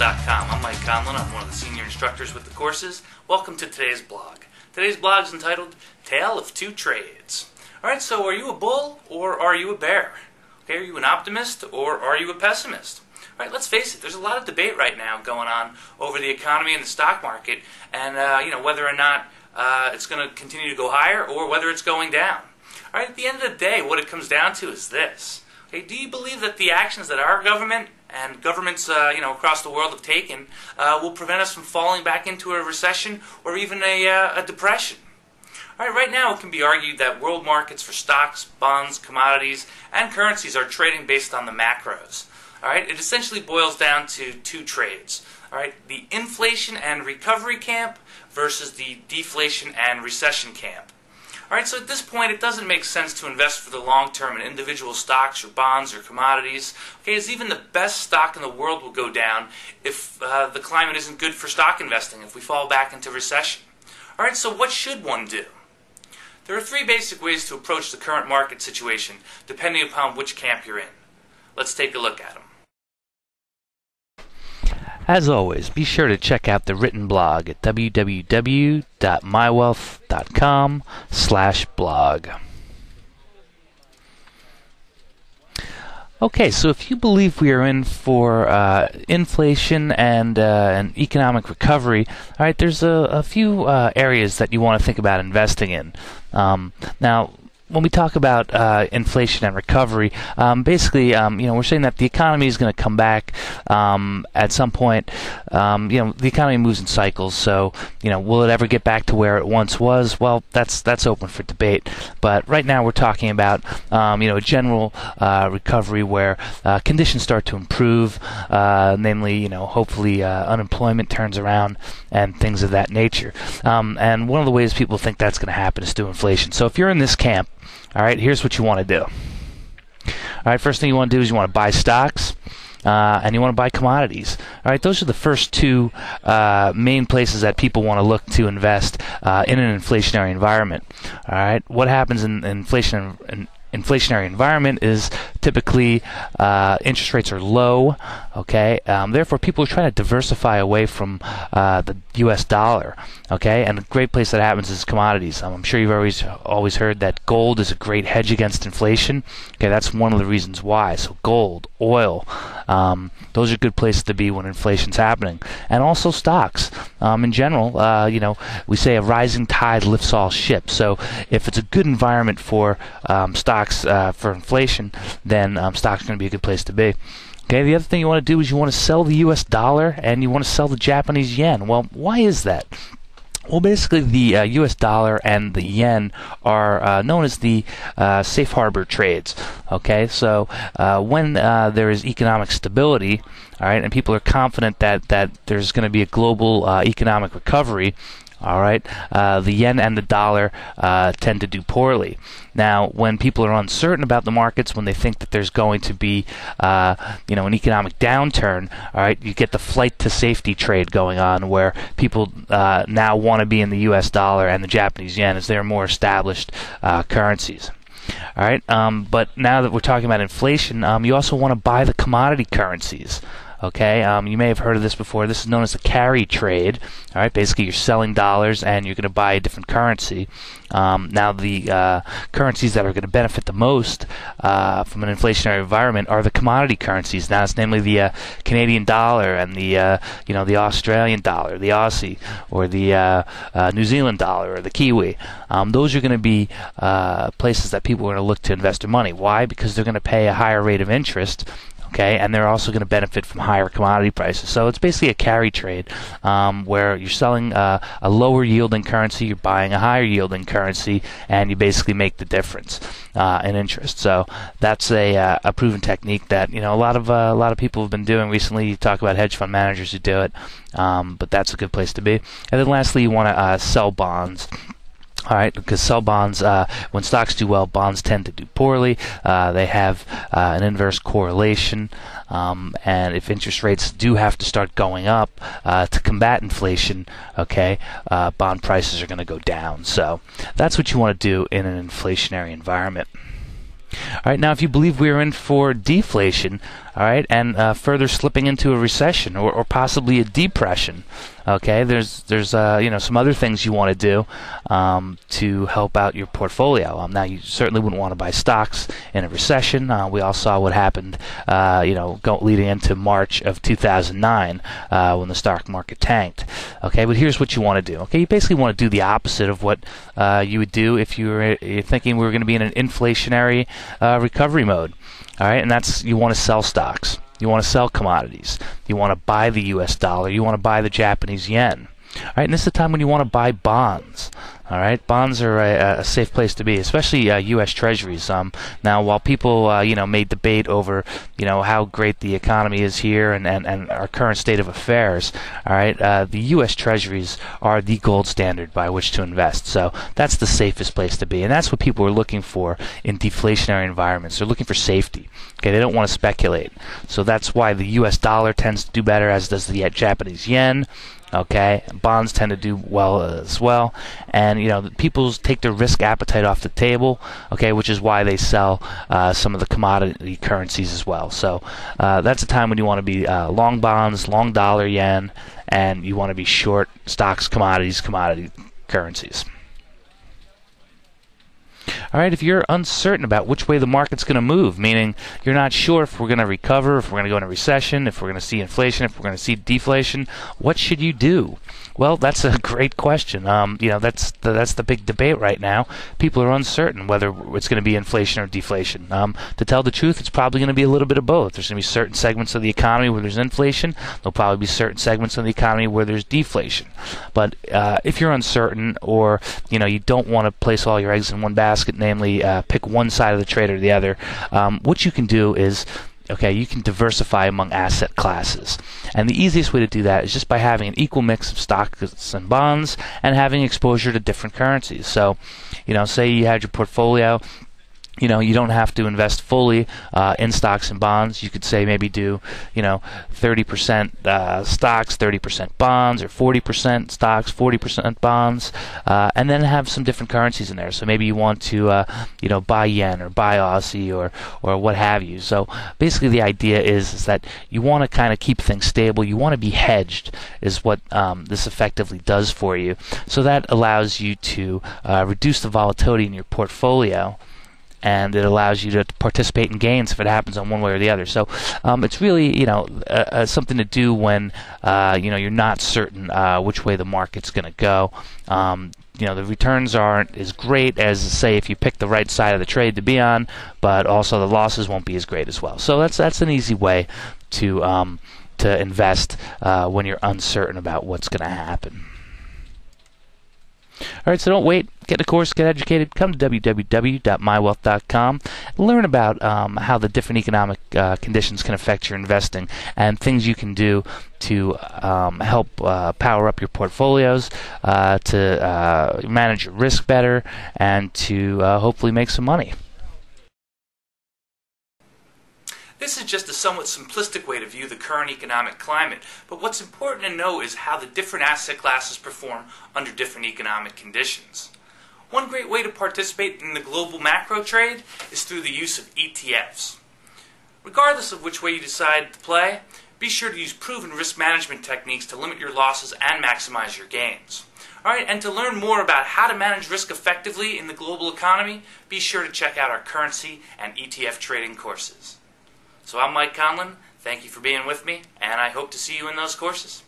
mywealth.com. I'm Mike Conlon. I'm one of the senior instructors with the courses. Welcome to today's blog. Today's blog is entitled Tale of Two Trades. Alright, so are you a bull or are you a bear? Okay, are you an optimist or are you a pessimist? Alright, let's face it, there's a lot of debate right now going on over the economy and the stock market and whether or not it's going to continue to go higher or whether it's going down. Alright, at the end of the day, what it comes down to is this. Okay, do you believe that the actions that our government and governments across the world have taken will prevent us from falling back into a recession or even a depression? All right, right now it can be argued that world markets for stocks, bonds, commodities, and currencies are trading based on the macros. All right, it essentially boils down to two trades. All right, the inflation and recovery camp versus the deflation and recession camp. All right, so at this point, it doesn't make sense to invest for the long term in individual stocks or bonds or commodities. Okay, as even the best stock in the world will go down if the climate isn't good for stock investing, if we fall back into recession. All right, so what should one do? There are three basic ways to approach the current market situation, depending upon which camp you're in. Let's take a look at them. As always, be sure to check out the written blog at www.mywealth.com/blog. Okay, so if you believe we are in for inflation and an economic recovery, all right, there's a few areas that you want to think about investing in. Now, when we talk about inflation and recovery, basically, we're saying that the economy is going to come back at some point. The economy moves in cycles, so will it ever get back to where it once was? Well, that's open for debate. But right now, we're talking about a general recovery where conditions start to improve, namely, hopefully unemployment turns around and things of that nature. And one of the ways people think that's going to happen is through inflation. So if you're in this camp, all right, here's what you want to do. All right, first thing you want to do is you want to buy stocks and you want to buy commodities. All right, those are the first two main places that people want to look to invest in an inflationary environment. All right, what happens in inflationary environment is typically interest rates are low. Okay, therefore people are trying to diversify away from the U.S. dollar. Okay, and a great place that happens is commodities. I'm sure you've always heard that gold is a great hedge against inflation. Okay, that's one of the reasons why. So gold, oil, those are good places to be when inflation's happening, and also stocks. In general, we say a rising tide lifts all ships. So if it's a good environment for stocks for inflation, then stocks are going to be a good place to be. Okay, the other thing you want to do is you want to sell the U.S. dollar and you want to sell the Japanese yen. Well, why is that? Well, basically, the U.S. dollar and the yen are known as the safe harbor trades. Okay, so when there is economic stability, all right, and people are confident that there's going to be a global economic recovery, all right, the yen and the dollar tend to do poorly. Now, when people are uncertain about the markets, when they think that there's going to be, an economic downturn, all right, you get the flight to safety trade going on, where people now want to be in the U.S. dollar and the Japanese yen as they're more established currencies. All right, but now that we're talking about inflation, you also want to buy the commodity currencies. Okay, you may have heard of this before. This is known as a carry trade. All right, basically you're selling dollars and you're going to buy a different currency. Now the currencies that are going to benefit the most from an inflationary environment are the commodity currencies. Now it's namely the Canadian dollar and the Australian dollar, the Aussie, or the New Zealand dollar or the Kiwi. Those are going to be places that people are going to look to invest their money. Why? Because they're going to pay a higher rate of interest. Okay, and they're also going to benefit from higher commodity prices. So it's basically a carry trade where you're selling a lower yielding currency, you're buying a higher yielding currency, and you basically make the difference in interest. So that's a proven technique that a lot of people have been doing recently. You talk about hedge fund managers who do it, but that's a good place to be. And then lastly, you want to sell bonds. All right, because sell bonds, when stocks do well, bonds tend to do poorly. They have an inverse correlation, and if interest rates do have to start going up to combat inflation, okay, bond prices are going to go down. So that's what you want to do in an inflationary environment. All right, now if you believe we're in for deflation, all right, and further slipping into a recession or possibly a depression, okay, there's some other things you want to do to help out your portfolio. Now you certainly wouldn't want to buy stocks in a recession. We all saw what happened, leading into March of 2009 when the stock market tanked. Okay, but here's what you want to do. Okay, you basically want to do the opposite of what you would do if you're thinking we were going to be in an inflationary recovery mode. All right, and that's you want to sell stocks. You want to sell commodities. You want to buy the U.S. dollar. You want to buy the Japanese yen. All right, and this is the time when you want to buy bonds. All right, bonds are a safe place to be, especially U.S. Treasuries. Now, while people may debate over how great the economy is here and our current state of affairs, all right, the U.S. Treasuries are the gold standard by which to invest. So that's the safest place to be, and that's what people are looking for in deflationary environments. They're looking for safety. Okay, they don't want to speculate. So that's why the U.S. dollar tends to do better, as does the Japanese yen. Okay, bonds tend to do well as well, and people take their risk appetite off the table. Okay, which is why they sell some of the commodity currencies as well. So that's a time when you want to be long bonds, long dollar, yen, and you want to be short stocks, commodity currencies. All right, if you're uncertain about which way the market's going to move, meaning you're not sure if we're going to recover, if we're going to go into recession, if we're going to see inflation, if we're going to see deflation, what should you do? Well, that's a great question. That's the big debate right now. People are uncertain whether it's going to be inflation or deflation. To tell the truth, it's probably going to be a little bit of both. There's going to be certain segments of the economy where there's inflation. There'll probably be certain segments of the economy where there's deflation. But if you're uncertain, or you don't want to place all your eggs in one basket, namely pick one side of the trade or the other, what you can do is you can diversify among asset classes. And the easiest way to do that is just by having an equal mix of stocks and bonds and having exposure to different currencies. So, say you had your portfolio, you don't have to invest fully in stocks and bonds. You could say maybe do, 30% stocks, 30% bonds, or 40% stocks, 40% bonds, and then have some different currencies in there. So maybe you want to, buy yen or buy Aussie or what have you. So basically the idea is that you want to kind of keep things stable. You want to be hedged is what this effectively does for you. So that allows you to reduce the volatility in your portfolio, and it allows you to participate in gains if it happens on one way or the other. So it's really something to do when you're not certain which way the market's going to go. The returns aren't as great as, say, if you pick the right side of the trade to be on, but also the losses won't be as great as well. So that's an easy way to invest when you're uncertain about what's going to happen. All right, so don't wait. Get the course, get educated. Come to www.mywealth.com. Learn about how the different economic conditions can affect your investing and things you can do to help power up your portfolios, to manage your risk better, and to hopefully make some money. This is just a somewhat simplistic way to view the current economic climate, but what's important to know is how the different asset classes perform under different economic conditions. One great way to participate in the global macro trade is through the use of ETFs. Regardless of which way you decide to play, be sure to use proven risk management techniques to limit your losses and maximize your gains. Alright, and to learn more about how to manage risk effectively in the global economy, be sure to check out our currency and ETF trading courses. So I'm Mike Conlon. Thank you for being with me, and I hope to see you in those courses.